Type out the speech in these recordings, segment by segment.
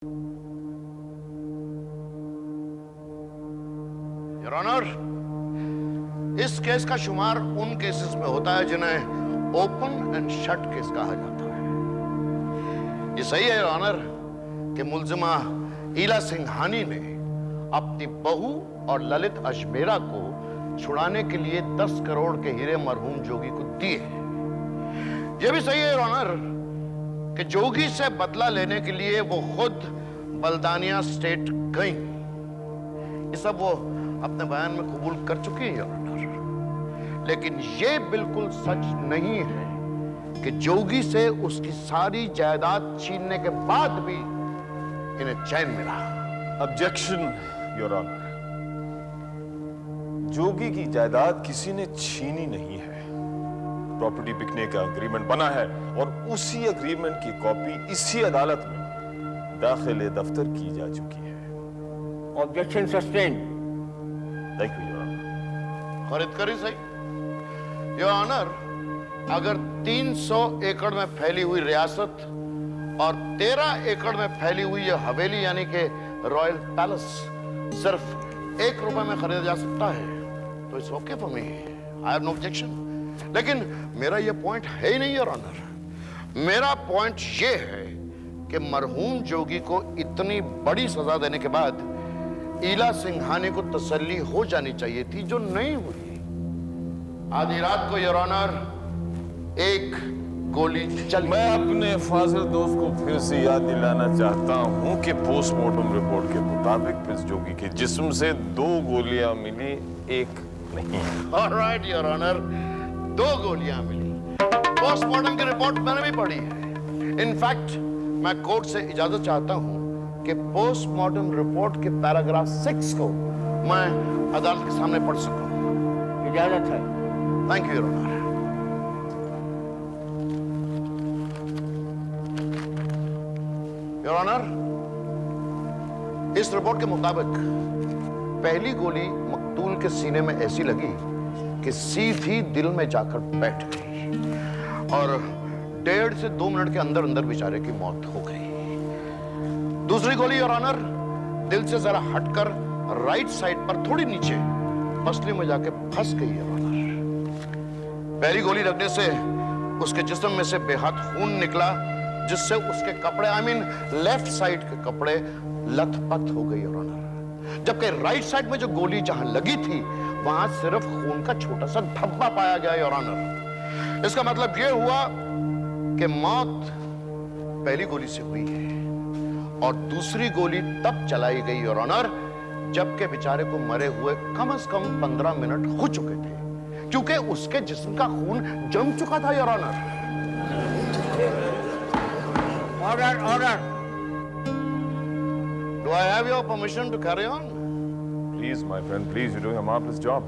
Your honour, इस case का शुमार उन केसेस में होता है जिन्हें ओपन एंड शट केस कहा जाता है। ये सही है योर ऑनर कि मुल्जिमा ईला सिंघानी ने अपनी बहू और ललित अजमेरा को छुड़ाने के लिए 10 करोड़ के हीरे मरहूम जोगी को दिए। यह भी सही है योर ऑनर कि जोगी से बदला लेने के लिए वो खुद बल्दानिया स्टेट गई। ये सब वो अपने बयान में कबूल कर चुकी है योर ऑनर, लेकिन ये बिल्कुल सच नहीं है कि जोगी से उसकी सारी जायदाद छीनने के बाद भी इन्हें चैन मिला। ऑब्जेक्शन योर ऑनर, जोगी की जायदाद किसी ने छीनी नहीं है। प्रॉपर्टी बिकने का एग्रीमेंट बना है और उसी एग्रीमेंट की कॉपी इसी अदालत में दाखिले दफ्तर की जा चुकी है। Objection sustained. Thank you your honour. खरीद करी सही योर ऑनर, अगर 300 एकड़ में फैली हुई रियासत और 13 एकड़ में फैली हुई यह हवेली यानी कि रॉयल पैलेस सिर्फ 1 रुपए में खरीदा जा सकता है तो it's okay for me, I have no objection. लेकिन मेरा यह पॉइंट है ही नहीं योर ऑनर। मेरा पॉइंट यह है कि मरहूम जोगी को इतनी बड़ी सजा देने के बाद ईला सिंघानी को तसल्ली हो जानी चाहिए थी, जो नहीं हुई। आधी रात को योर ऑनर एक गोली चल। मैं अपने फाजिल दोस्त को फिर से याद दिलाना चाहता हूं कि पोस्टमार्टम रिपोर्ट के मुताबिक इस जोगी के जिस्म से 2 गोलियां मिली, 1 नहीं। ऑलराइट योर ऑनर, 2 गोलियां मिली। पोस्टमार्टम की रिपोर्ट मैंने भी पढ़ी है। इनफैक्ट मैं कोर्ट से इजाजत चाहता हूं कि पोस्टमार्टम रिपोर्ट के पैराग्राफ 6 को मैं अदालत के सामने पढ़ सकूं। इजाजत है। Thank you your honour. Your honour, इस रिपोर्ट के मुताबिक पहली गोली मकतूल के सीने में ऐसी लगी कि सीधी दिल में जाकर बैठ गई और 1.5 से 2 मिनट के अंदर अंदर बेचारे की मौत हो गई। दूसरी गोली योर ऑनर दिल से जरा हटकर राइट साइड पर थोड़ी नीचे पसली में जाके फंस गई योर ऑनर। पहली गोली लगने से उसके जिस्म में से बेहद खून निकला, जिससे उसके कपड़े लेफ्ट साइड के कपड़े लथपथ हो गए योर ऑनर। जबकि राइट साइड में जो गोली जहां लगी थी वहां सिर्फ खून का छोटा सा धब्बा पाया गया योर ऑनर। इसका मतलब यह हुआ कि मौत पहली गोली से हुई है और दूसरी गोली तब चलाई गई योर ऑनर जबकि बेचारे को मरे हुए कम से कम 15 मिनट हो चुके थे, क्योंकि उसके जिस्म का खून जम चुका था your honour. Order order. Do I have your permission to carry on? Please my friend, please, you doing a marvellous job.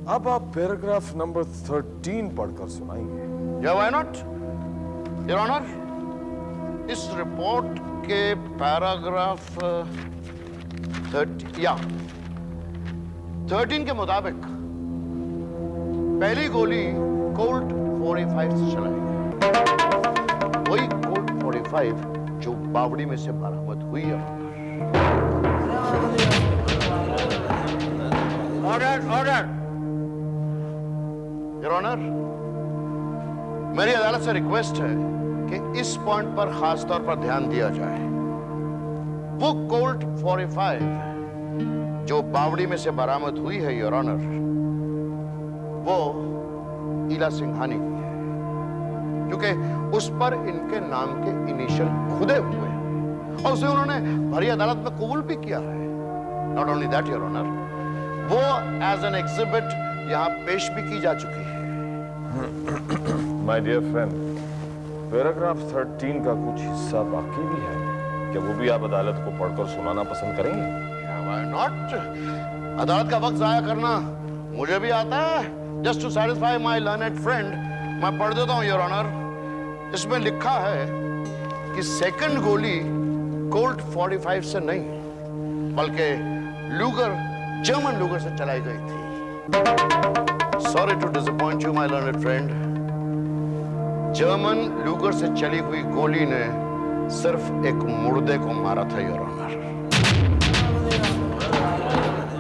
अब आप पैराग्राफ नंबर 13 पढ़कर सुनाएंगे। या व्हाई नॉट योर ऑनर। इस रिपोर्ट के पैराग्राफ 13 के मुताबिक पहली गोली कोल्ट 45 से चलाई गई, वही कोल्ट 45 जो बावड़ी में से बरामद हुई है। Order order. योर ऑनर, मेरी अदालत से रिक्वेस्ट है कि इस पॉइंट पर खास तौर पर ध्यान दिया जाए। वो कोल्ट 45 जो बावड़ी में से बरामद हुई है योर ऑनर, वो ईला सिंघानी की है, क्योंकि उस पर इनके नाम के इनिशियल खुदे हुए हैं और उसे उन्होंने भरी अदालत में कबूल भी किया है। Not only that your honour, वो एज एन एग्जिबिट यहां पेश भी की जा चुकी है। माय डियर फ्रेंड, पैराग्राफ 13 का कुछ हिस्सा बाकी भी है, क्या वो भी आप अदालत को पढ़कर सुनाना पसंद करेंगे? Why not? अदालत का वक्त जाया करना मुझे भी आता है। Just to satisfy my learned friend मैं पढ़ देता हूं योर ऑनर। इसमें लिखा है कि सेकंड गोली कोल्ट 45 से नहीं बल्कि लूगर, जर्मन लूगर से चलाई गई थी। Sorry to disappoint you my learned friend, German Luger से चली हुई गोली ने सिर्फ एक मुर्दे को मारा था, your honour.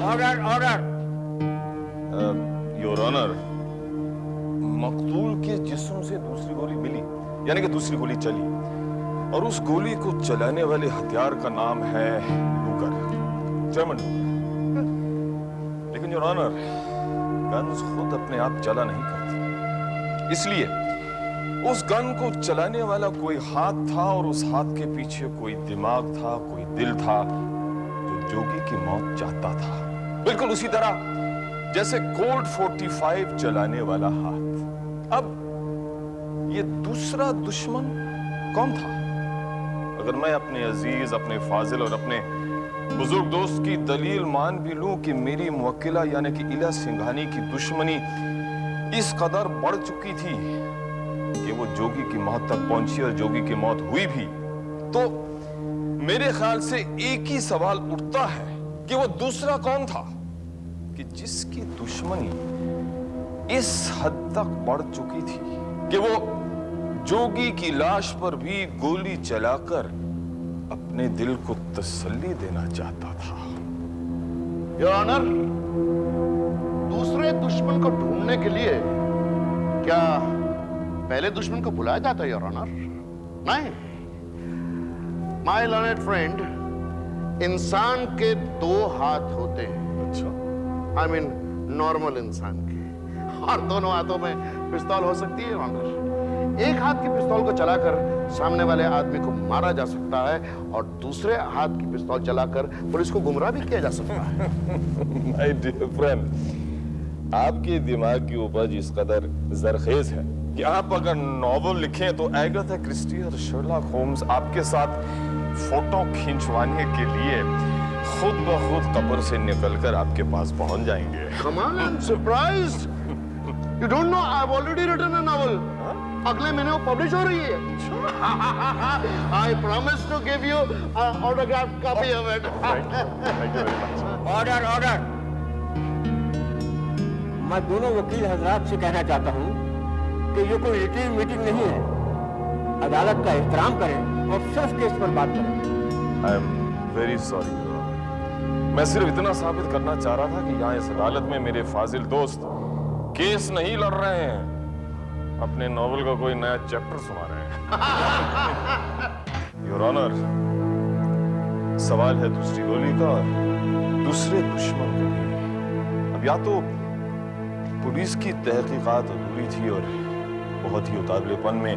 Order order. Your honour, मकतूल के जिस्म से दूसरी गोली मिली, यानी कि दूसरी गोली चली, और उस गोली को चलाने वाले हथियार का नाम है लूगर, जर्मन लूगर। लेकिन योर ऑनर, गन्स खुद अपने आप चला नहीं करती, इसलिए उस गन को चलाने वाला कोई हाथ था, और उस हाथ के पीछे कोई दिमाग था, कोई दिल था, जो जोगी की मौत चाहता था। बिल्कुल उसी तरह जैसे कोल्ट 45 चलाने वाला हाथ। अब ये दूसरा दुश्मन कौन था? अगर मैं अपने अजीज, अपने फाजिल और अपने बुजुर्ग दोस्त की दलील मान भी लूं कि मेरी मुवक्किला यानी कि इला सिंघानी की दुश्मनी इस कदर बढ़ चुकी थी कि वो जोगी की मौत तक पहुंची और जोगी की मौत हुई भी, तो मेरे ख्याल से एक ही सवाल उठता है कि वो दूसरा कौन था कि जिसकी दुश्मनी इस हद तक बढ़ चुकी थी कि वो जोगी की लाश पर भी गोली चलाकर अपने दिल को तसल्ली देना चाहता था। योर ऑनर, दूसरे दुश्मन को ढूंढने के लिए क्या पहले दुश्मन को बुलाया जाता है, योर ऑनर? नहीं। माय लर्नेड फ्रेंड, इंसान के दो हाथ होते हैं। अच्छा, आई मीन नॉर्मल इंसान के, और दोनों हाथों में पिस्तौल हो सकती है, योर ऑनर। एक हाथ की पिस्तौल को चलाकर सामने वाले आदमी को मारा जा सकता है, और दूसरे हाथ की पिस्तौल चलाकर पुलिस को गुमराह भी किया जा सकता है। माय डियर फ्रेंड, आपके दिमाग की उपज इस कदर जरखेज है कि आप अगर नॉवल लिखें तो एगाथा क्रिस्टी और शर्लॉक होम्स आपके साथ फोटो खिंचवाने के लिए खुद ब खुद कब्र से निकलकर आपके पास पहुंच जाएंगे। Come on, I'm surprised. You don't know I've already written a novel. अगले महीने वो पब्लिश हो रही है। I promise to give you an autographed copy of it. Thank you very much. Order order. मैं दोनों वकील हजरात से कहना चाहता हूँ कि ये कोई रिटेन मीटिंग नहीं है। अदालत का एहतराम करें और सिर्फ केस पर बात करें। I am very sorry. मैं सिर्फ इतना साबित करना चाह रहा था कि यहाँ इस अदालत में मेरे फाजिल दोस्त केस नहीं लड़ रहे हैं, अपने नॉवल का कोई नया चैप्टर सुना रहे हैं। योर ऑनर, सवाल है दूसरी गोली का, दूसरे दुश्मन का भी। अब या तो पुलिस की तहकीकात अधूरी थी और बहुत ही उतावलेपन में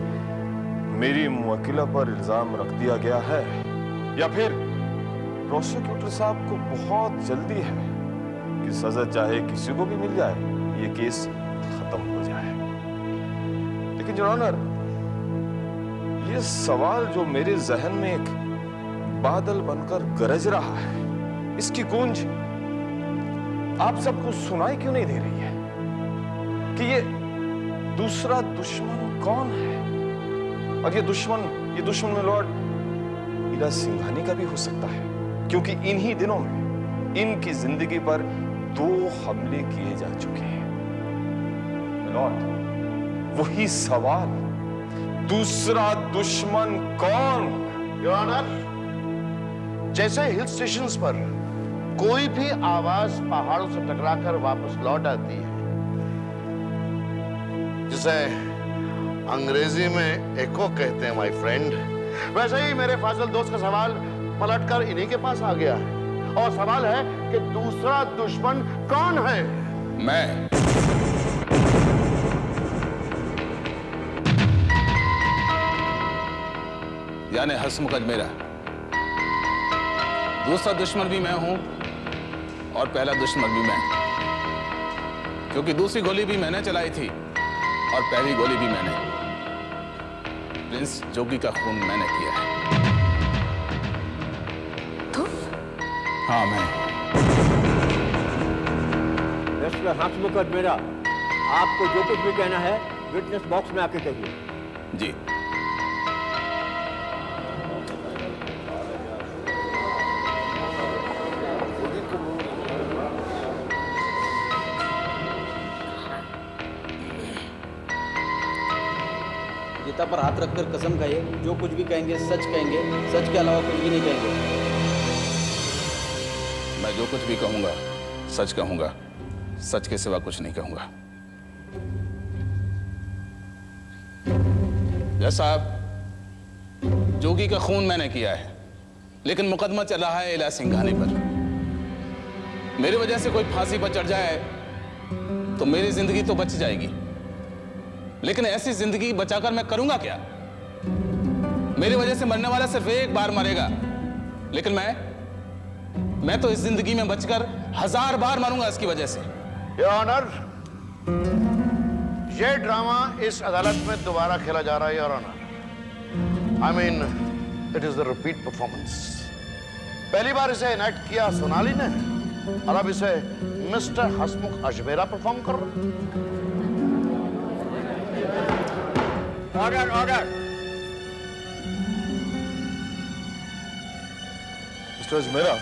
मेरी मुवक्किला पर इल्जाम रख दिया गया है, या फिर प्रोसिक्यूटर साहब को बहुत जल्दी है कि सजा चाहे किसी को भी मिल जाए, ये केस खत्म हो जाए। लेकिन योर ऑनर, ये सवाल जो मेरे जहन में एक बादल बनकर गरज रहा है, इसकी गूंज आप सबको सुनाई क्यों नहीं दे रही है कि ये दूसरा दुश्मन कौन है? और ये दुश्मन में लॉर्ड इला सिंघानी का भी हो सकता है, क्योंकि इन्हीं दिनों में इनकी जिंदगी पर 2 हमले किए जा चुके हैं। लॉर्ड, वही सवाल, दूसरा दुश्मन कौन? योर ऑनर, जैसे हिल स्टेशंस पर कोई भी आवाज पहाड़ों से टकराकर वापस लौट आती है, जिसे अंग्रेजी में एको कहते हैं माय फ्रेंड, वैसे ही मेरे फाजिल दोस्त का सवाल पलटकर इन्हीं के पास आ गया है, और सवाल है कि दूसरा दुश्मन कौन है? मैं। यानी हसमुख अजमेरा। दूसरा दुश्मन भी मैं हूं और पहला दुश्मन भी मैं, क्योंकि दूसरी गोली भी मैंने चलाई थी और पहली गोली भी मैंने। प्रिंस जोगी का खून मैंने किया है। तो? हाँ, मैं। मिस्टर हसमुख अजमेरा, आपको जो कुछ भी कहना है विटनेस बॉक्स में आके कहिए। जी। सीता पर हाथ रखकर कसम खाइए, जो कुछ भी कहेंगे सच कहेंगे, सच के अलावा कुछ भी नहीं कहेंगे। मैं जो कुछ भी कहूंगा सच कहूंगा, सच के सिवा कुछ नहीं कहूंगा। जज साहब, जोगी का खून मैंने किया है, लेकिन मुकदमा चल रहा है इला सिंघानी पर। मेरी वजह से कोई फांसी पर चढ़ जाए तो मेरी जिंदगी तो बच जाएगी, लेकिन ऐसी जिंदगी बचाकर मैं करूंगा क्या? मेरी वजह से मरने वाला सिर्फ एक बार मरेगा, लेकिन मैं तो इस जिंदगी में बचकर 1000 बार मरूंगा इसकी वजह से। योर ऑनर, ये ड्रामा इस अदालत में दोबारा खेला जा रहा है, your honour. I mean it is the repeat performance. पहली बार इसे इनेक्ट किया सोनाली ने, और अब इसे मिस्टर हसमुख अजमेरा परफॉर्म कर रहे हैं। Order order. Mister Ajmera,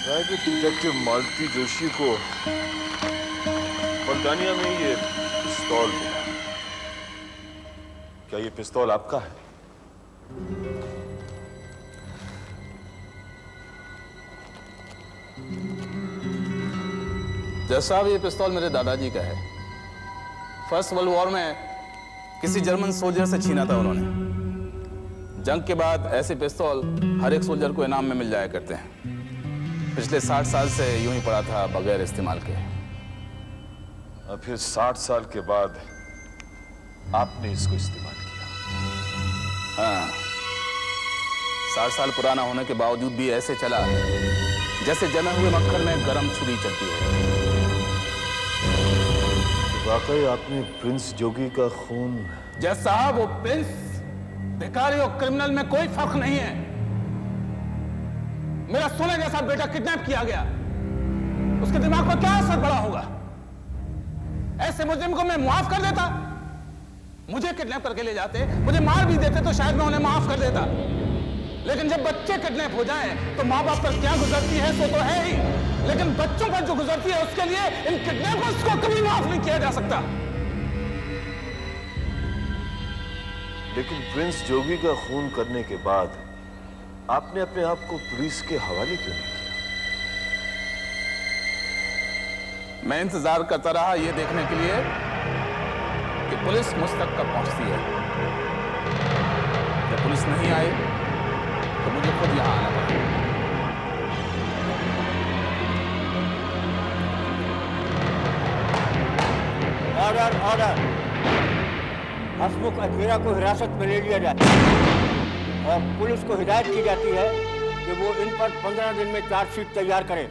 private detective Malti Joshi को बल्दानिया में ये पिस्तौल मिला। क्या ये पिस्तौल आपका है? जज साहब, ये पिस्तौल मेरे दादाजी का है। फर्स्ट वर्ल्ड वॉर में किसी जर्मन सोल्जर से छीना था उन्होंने। जंग के बाद ऐसे पिस्तौल हर एक सोल्जर को इनाम में मिल जाया करते हैं। पिछले 60 साल से यूं ही पड़ा था बगैर इस्तेमाल के। और फिर 60 साल के बाद आपने इसको इस्तेमाल किया? हाँ, 60 साल पुराना होने के बावजूद भी ऐसे चला जैसे जमे हुए मक्खन में गर्म छुरी चलती है। वाकई आपने प्रिंस जोगी का खून? जज साहब, वो प्रिंस, भिखारी और क्रिमिनल में कोई फर्क नहीं है। मेरा सोने जैसा बेटा किडनैप किया गया, उसके दिमाग पर क्या असर पड़ा होगा? ऐसे मुजरिम को मैं माफ कर देता? मुझे किडनैप करके ले जाते, मुझे मार भी देते तो शायद मैं उन्हें माफ कर देता। लेकिन जब बच्चे किडनैप हो जाएं तो माँ बाप पर क्या गुजरती है सो तो है ही, लेकिन बच्चों पर जो गुजरती है उसके लिए इन किडनैपर्स को कभी माफ नहीं किया जा सकता। लेकिन प्रिंस जोगी का खून करने के बाद आपने अपने आप को पुलिस के हवाले क्यों नहीं किया? मैं इंतजार करता रहा ये देखने के लिए कि पुलिस मुझ तक कब पहुंचती है। जब पुलिस नहीं आई तो मुझे खुद यहां आना पड़ा। Order order. हसमुख अजमेरा को हिरासत में ले लिया जाए और पुलिस को हिदायत की जाती है कि वो इन पर 15 दिन में चार्जशीट तैयार करें।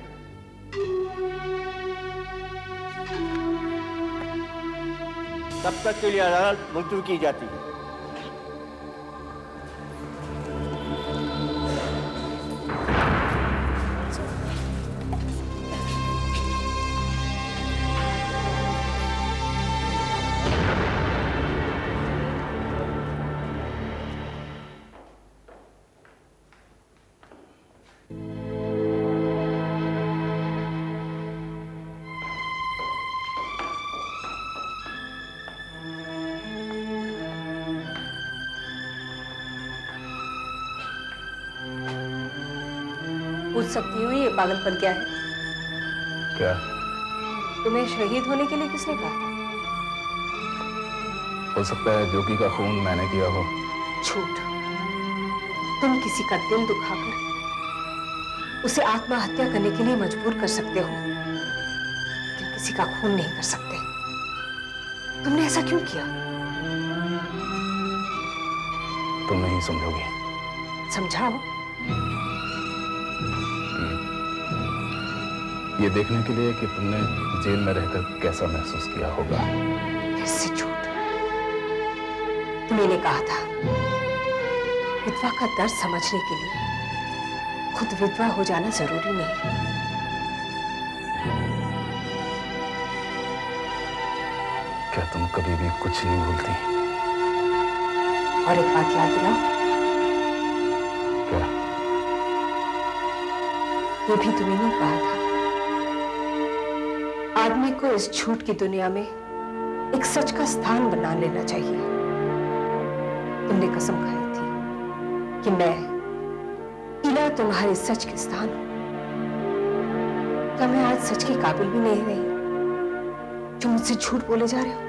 तब तक के लिए अदालत मुलतवी की जाती है। पूछ सकती हूँ ये पागलपन क्या है? क्या? तुम्हें शहीद होने के लिए किसने कहा था? हो सकता है जोगी का खून मैंने किया हो। झूठ। तुम किसी का दिल दुखाकर उसे आत्महत्या करने के लिए मजबूर कर सकते हो, लेकिन किसी का खून नहीं कर सकते। तुमने ऐसा क्यों किया? तुम नहीं समझोगी। समझाओ। ये देखने के लिए कि तुमने जेल में रहकर कैसा महसूस किया होगा। कैसे झूठ? तुमने कहा था विधवा का दर्द समझने के लिए खुद विधवा हो जाना जरूरी नहीं। क्या तुम कभी भी कुछ नहीं भूलती? और एक बात याद दिलाओ। क्या? ये भी तुम्हें नहीं कहा था आदमी को इस झूठ की दुनिया में एक सच का स्थान बना लेना चाहिए। तुमने कसम खाई थी कि मैं इला तुम्हारे सच के स्थान हूं। क्या मैं आज सच के काबिल भी नहीं रही जो मुझसे झूठ बोले जा रहे हो?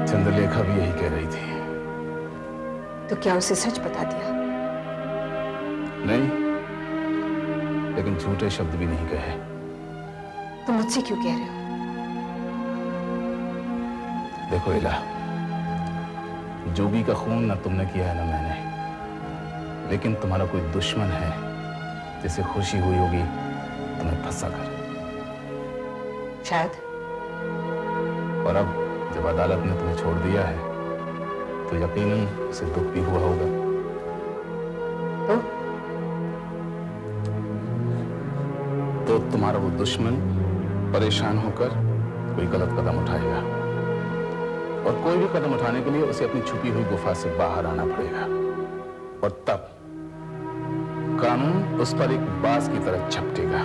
चंद्रलेखा भी यही कह रही थी। तो क्या उसे सच बता दिया? नहीं, लेकिन झूठे शब्द भी नहीं कहे। तो मुझसे क्यों कह रहे हो? देखो इला, जोगी का खून ना तुमने किया है ना मैंने, लेकिन तुम्हारा कोई दुश्मन है जिसे खुशी हुई होगी तुम्हें फंसा कर। शायद। और अब जब अदालत ने तुम्हें छोड़ दिया है तो यकीनन उसे दुख भी हुआ होगा। तो तुम्हारा वो दुश्मन परेशान होकर कोई गलत कदम उठाएगा, और कोई भी कदम उठाने के लिए उसे अपनी छुपी हुई गुफा से बाहर आना पड़ेगा, और तब कानून उस पर एक बाज की तरह झपटेगा।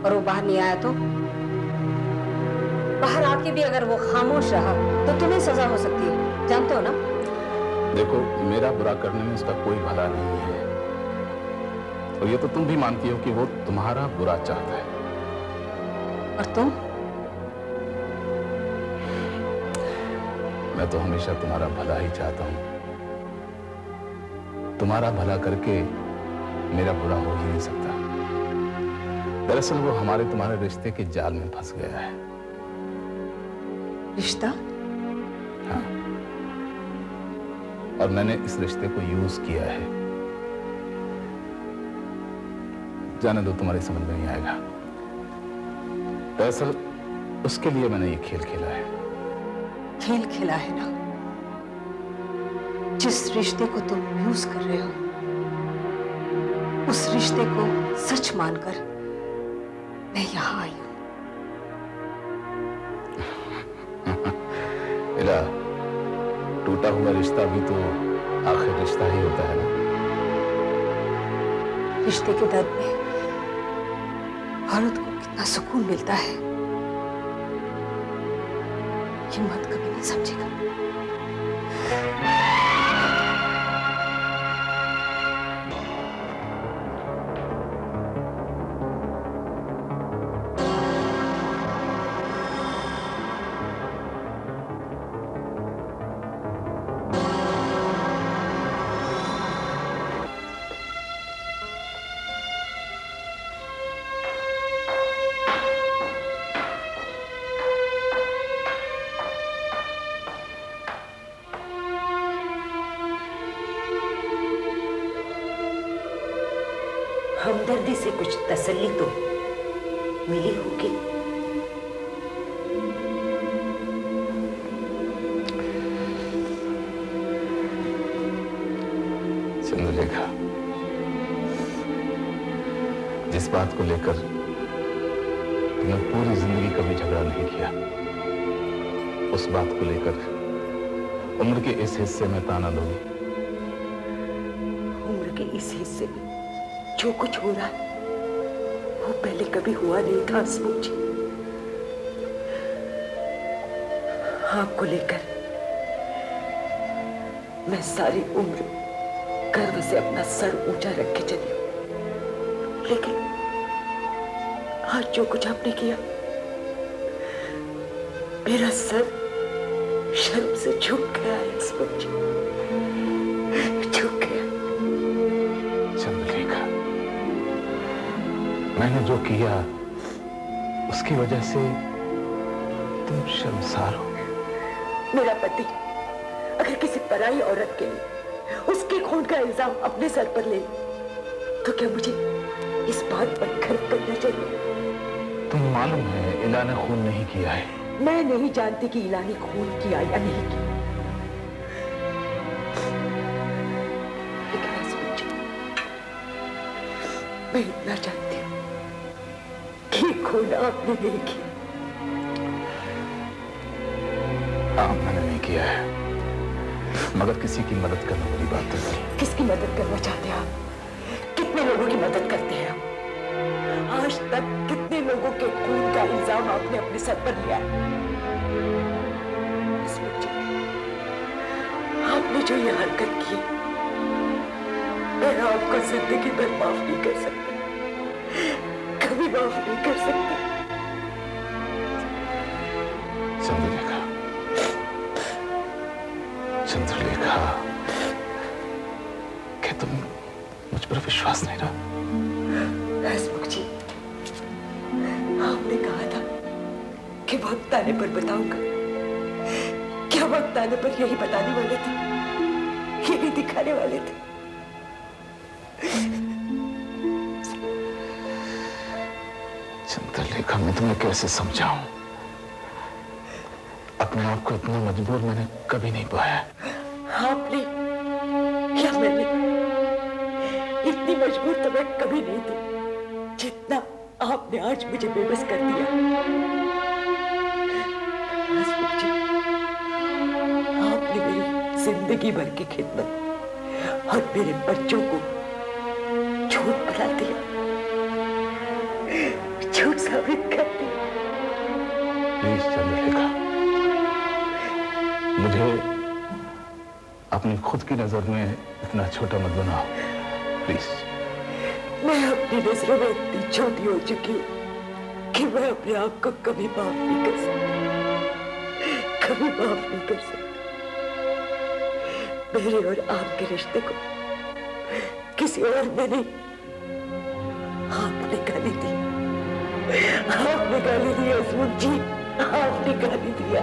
और वो बाहर नहीं आया तो? बाहर आके भी अगर वो खामोश रहा तो तुम्हें सजा हो सकती है, जानते हो ना? देखो, मेरा बुरा करने में उसका कोई भला नहीं है, और ये तो तुम भी मानती हो कि वो तुम्हारा बुरा चाहता है। और तुम? मैं तो हमेशा तुम्हारा भला ही चाहता हूं। तुम्हारा भला करके मेरा बुरा हो ही नहीं सकता। दरअसल वो हमारे तुम्हारे रिश्ते के जाल में फंस गया है। रिश्ता? हाँ, और मैंने इस रिश्ते को यूज किया है। जाने दो, तुम्हारी समझ में नहीं आएगा। दरअसल उसके लिए मैंने ये खेल खेला है। खेल खेला है ना? जिस रिश्ते को तुम यूज कर रहे हो, उस रिश्ते को सच मानकर मैं यहां आई हूं। इला, टूटा हुआ रिश्ता भी तो आखिर रिश्ता ही होता है ना। रिश्ते के दर्द में औरत को कितना सुकून मिलता है, ये मत कभी नहीं समझेगा। हमदर्दी से कुछ तसल्ली तो मिली होगी। चंद्रलेखा, जिस बात को लेकर तुमने पूरी जिंदगी कभी झगड़ा नहीं किया, उस बात को लेकर उम्र के इस हिस्से में ताना दोगे? उम्र के इस हिस्से में जो कुछ हो रहा है वो पहले कभी हुआ नहीं था हसमुख जी। आपको लेकर मैं सारी उम्र गर्व से अपना सर ऊंचा रख के चली हूं, लेकिन आज जो कुछ आपने किया, मेरा सर शर्म से झुक गया है हसमुख जी, झुक गया। चंद्रलेखा, मैंने जो किया उसकी वजह से तुम शर्मसार हो। मेरा पति अगर किसी पराई औरत के लिए उसके खून का इल्जाम अपने सर पर ले, तो क्या मुझे इस बात पर गर्व करना चाहिए? तुम मालूम है इला ने खून नहीं किया है। मैं नहीं जानती कि इला ने खून किया या नहीं किया, लेकिन हसमुख जी, मैं इतना जानती हूँ कि खून आपने नहीं किया। हाँ, मैंने नहीं किया है, मगर किसी की मदद करना बड़ी बात है। किसकी मदद करना चाहते हैं आप? कितने लोगों की मदद करते हैं आप? आज तक कितने लोगों के खून का इल्जाम आपने अपने सर पर लिया है? हसमुख जी, आपने जो ये हरकत की, मैं आपको जिंदगी भर माफ नहीं कर सकती, कभी माफ नहीं कर सकती। चंद्रलेखा, चंद्रलेखा, क्या तुम मुझ पर विश्वास नहीं रहा? हसमुख जी, आपने कहा था कि वक्त आने पर बताऊंगा। क्या वक्त आने पर यही बताने वाले थे, यही दिखाने वाले थे? चंद्रलेखा, मैं तुम्हें कैसे समझाऊं? अपने आप को इतना मजबूर मैंने कभी नहीं पाया। आपने क्या मैंने? इतनी मजबूर तो मैं कभी नहीं थी जितना आपने आज मुझे बेबस कर दिया। हसमुख जी, आपने मेरी जिंदगी भर की खिदमत और मेरे बच्चों को झूठ बना दिया, झूठ साबित कर दिया। प्लीज चंद्रलेखा, मुझे अपनी खुद की नजर में इतना छोटा मत बनाओ, प्लीज। मैं अपनी नजरों में इतनी छोटी हो चुकी हूँ कि मैं अपने आप को कभी माफ नहीं कर सकती, कभी माफ नहीं कर सकती। मेरे और आपके रिश्ते को किसी और ने नहीं, आपने गाली दी, आपने गाली दी हसमुख जी, आपने गाली दिया।